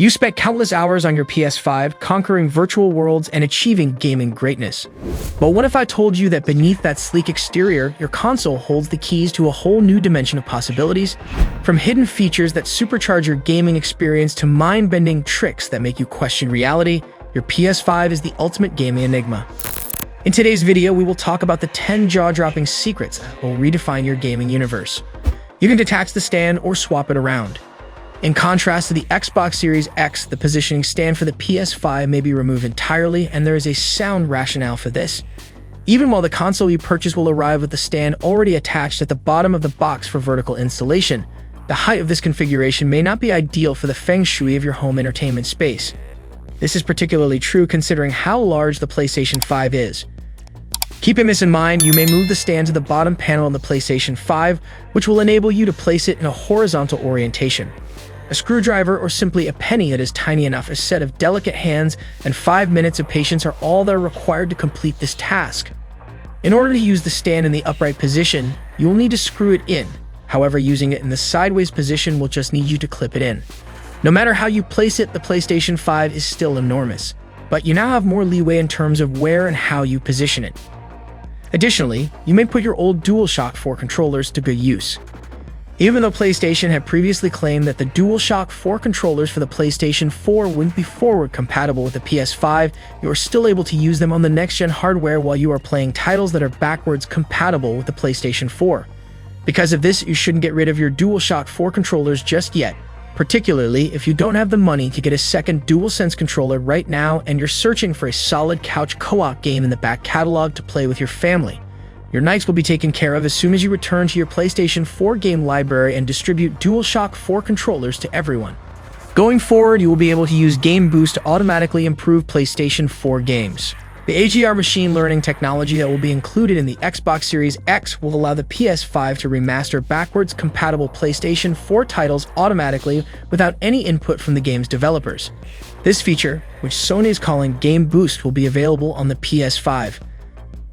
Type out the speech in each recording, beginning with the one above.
You spent countless hours on your PS5, conquering virtual worlds and achieving gaming greatness. But what if I told you that beneath that sleek exterior, your console holds the keys to a whole new dimension of possibilities? From hidden features that supercharge your gaming experience to mind-bending tricks that make you question reality, your PS5 is the ultimate gaming enigma. In today's video, we will talk about the 10 jaw-dropping secrets that will redefine your gaming universe. You can detach the stand or swap it around. In contrast to the Xbox Series X, the positioning stand for the PS5 may be removed entirely, and there is a sound rationale for this. Even while the console you purchase will arrive with the stand already attached at the bottom of the box for vertical installation, the height of this configuration may not be ideal for the feng shui of your home entertainment space. This is particularly true considering how large the PlayStation 5 is. Keeping this in mind, you may move the stand to the bottom panel on the PlayStation 5, which will enable you to place it in a horizontal orientation. A screwdriver or simply a penny that is tiny enough, a set of delicate hands, and 5 minutes of patience are all that are required to complete this task. In order to use the stand in the upright position, you will need to screw it in. However, using it in the sideways position will just need you to clip it in. No matter how you place it, the PlayStation 5 is still enormous, but you now have more leeway in terms of where and how you position it. Additionally, you may put your old Dualshock 4 controllers to good use. Even though PlayStation had previously claimed that the Dualshock 4 controllers for the PlayStation 4 wouldn't be forward compatible with the PS5, you are still able to use them on the next-gen hardware while you are playing titles that are backwards compatible with the PlayStation 4. Because of this, you shouldn't get rid of your Dualshock 4 controllers just yet, particularly if you don't have the money to get a second Dualsense controller right now and you're searching for a solid couch co-op game in the back catalog to play with your family. Your nights will be taken care of as soon as you return to your PlayStation 4 game library and distribute DualShock 4 controllers to everyone. Going forward, you will be able to use Game Boost to automatically improve PlayStation 4 games. The AGR machine learning technology that will be included in the Xbox Series X will allow the PS5 to remaster backwards compatible PlayStation 4 titles automatically without any input from the game's developers. This feature, which Sony is calling Game Boost, will be available on the PS5.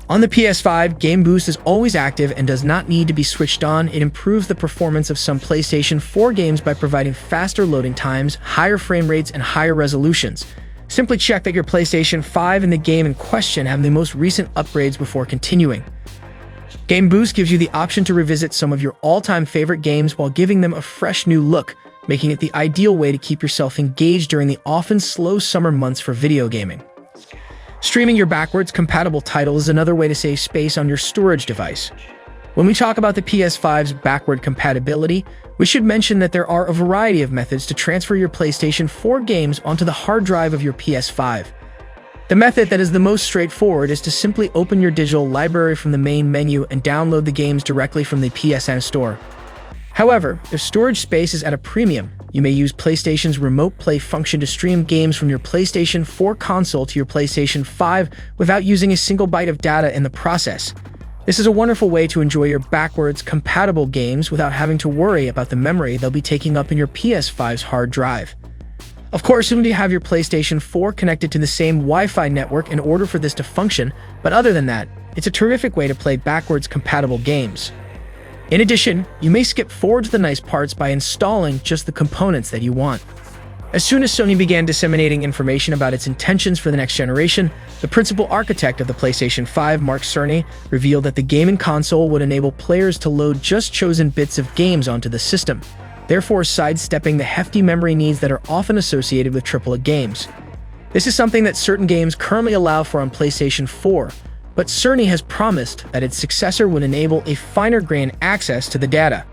On the PS5, Game Boost is always active and does not need to be switched on. It improves the performance of some PlayStation 4 games by providing faster loading times, higher frame rates, and higher resolutions. Simply check that your PlayStation 5 and the game in question have the most recent upgrades before continuing. Game Boost gives you the option to revisit some of your all-time favorite games while giving them a fresh new look, making it the ideal way to keep yourself engaged during the often slow summer months for video gaming. Streaming your backwards compatible title is another way to save space on your storage device. When we talk about the PS5's backward compatibility, we should mention that there are a variety of methods to transfer your PlayStation 4 games onto the hard drive of your PS5. The method that is the most straightforward is to simply open your digital library from the main menu and download the games directly from the PSN store. However, if storage space is at a premium, you may use PlayStation's Remote Play function to stream games from your PlayStation 4 console to your PlayStation 5 without using a single byte of data in the process. This is a wonderful way to enjoy your backwards compatible games without having to worry about the memory they'll be taking up in your PS5's hard drive. Of course, you need to have your PlayStation 4 connected to the same Wi-Fi network in order for this to function, but other than that, it's a terrific way to play backwards compatible games. In addition, you may skip forward to the nice parts by installing just the components that you want. As soon as Sony began disseminating information about its intentions for the next generation, the principal architect of the PlayStation 5, Mark Cerny, revealed that the gaming console would enable players to load just chosen bits of games onto the system, therefore sidestepping the hefty memory needs that are often associated with AAA games. This is something that certain games currently allow for on PlayStation 4, but Cerny has promised that its successor would enable a finer-grained access to the data.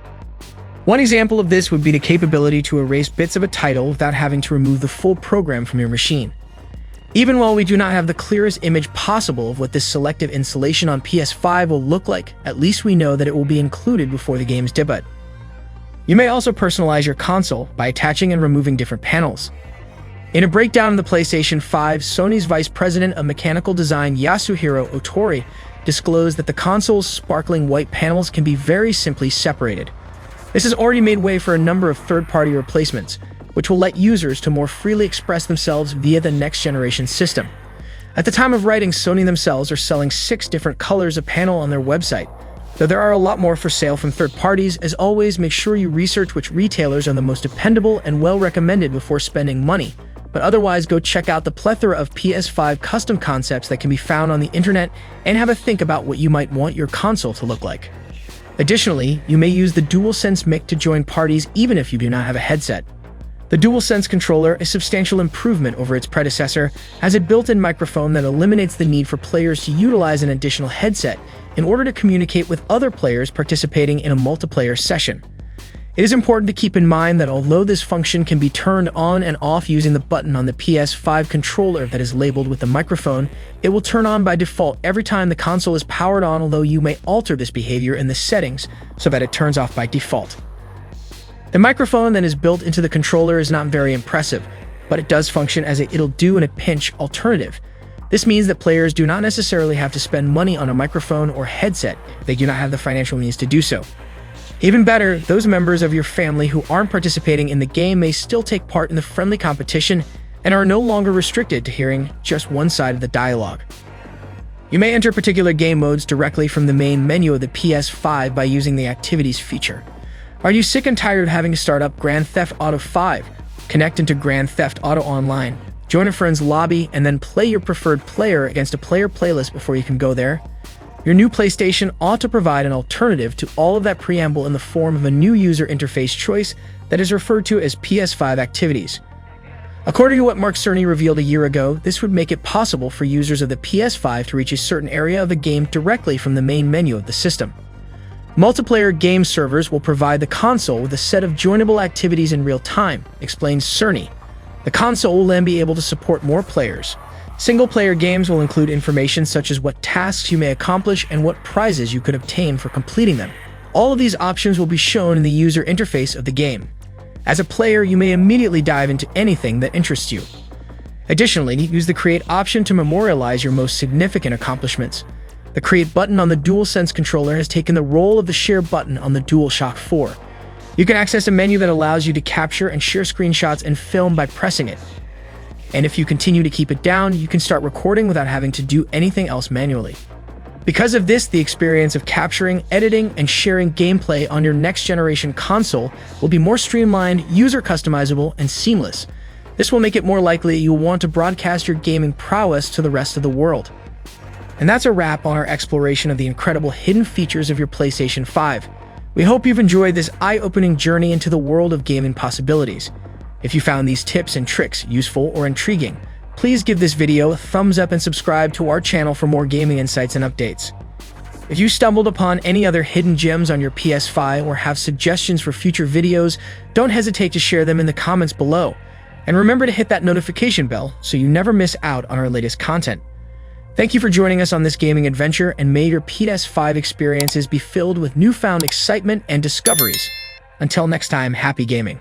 One example of this would be the capability to erase bits of a title without having to remove the full program from your machine. Even while we do not have the clearest image possible of what this selective installation on PS5 will look like, at least we know that it will be included before the game's debut. You may also personalize your console by attaching and removing different panels. In a breakdown of the PlayStation 5, Sony's Vice President of Mechanical Design Yasuhiro Otori disclosed that the console's sparkling white panels can be very simply separated. This has already made way for a number of third-party replacements, which will let users to more freely express themselves via the next-generation system. At the time of writing, Sony themselves are selling 6 different colors of panel on their website, Though there are a lot more for sale from third parties, as always, make sure you research which retailers are the most dependable and well recommended before spending money. But otherwise, go check out the plethora of PS5 custom concepts that can be found on the internet and have a think about what you might want your console to look like. Additionally, you may use the Dualsense mic to join parties even if you do not have a headset. The Dualsense controller is a substantial improvement over its predecessor, has a built-in microphone that eliminates the need for players to utilize an additional headset in order to communicate with other players participating in a multiplayer session. It is important to keep in mind that although this function can be turned on and off using the button on the PS5 controller that is labeled with the microphone, it will turn on by default every time the console is powered on, although you may alter this behavior in the settings so that it turns off by default. The microphone that is built into the controller is not very impressive, but it does function as a it'll-do in a pinch alternative. This means that players do not necessarily have to spend money on a microphone or headset if they do not have the financial means to do so. Even better, those members of your family who aren't participating in the game may still take part in the friendly competition and are no longer restricted to hearing just one side of the dialogue. You may enter particular game modes directly from the main menu of the PS5 by using the Activities feature. Are you sick and tired of having to start up Grand Theft Auto 5, connect into Grand Theft Auto Online, join a friend's lobby, and then play your preferred player against a player playlist before you can go there? Your new PlayStation ought to provide an alternative to all of that preamble in the form of a new user interface choice that is referred to as PS5 Activities. According to what Mark Cerny revealed a year ago, this would make it possible for users of the PS5 to reach a certain area of the game directly from the main menu of the system. Multiplayer game servers will provide the console with a set of joinable activities in real time, explains Cerny. The console will then be able to support more players. Single-player games will include information such as what tasks you may accomplish and what prizes you could obtain for completing them. All of these options will be shown in the user interface of the game. As a player, you may immediately dive into anything that interests you. Additionally, use the Create option to memorialize your most significant accomplishments. The Create button on the Dualsense controller has taken the role of the Share button on the Dualshock 4. You can access a menu that allows you to capture and share screenshots and film by pressing it. And if you continue to keep it down, you can start recording without having to do anything else manually. Because of this, the experience of capturing, editing, and sharing gameplay on your next-generation console will be more streamlined, user-customizable, and seamless. This will make it more likely you'll want to broadcast your gaming prowess to the rest of the world. And that's a wrap on our exploration of the incredible hidden features of your PlayStation 5. We hope you've enjoyed this eye-opening journey into the world of gaming possibilities. If you found these tips and tricks useful or intriguing, please give this video a thumbs up and subscribe to our channel for more gaming insights and updates. If you stumbled upon any other hidden gems on your PS5 or have suggestions for future videos, don't hesitate to share them in the comments below. And remember to hit that notification bell so you never miss out on our latest content. Thank you for joining us on this gaming adventure, and may your PS5 experiences be filled with newfound excitement and discoveries. Until next time, happy gaming.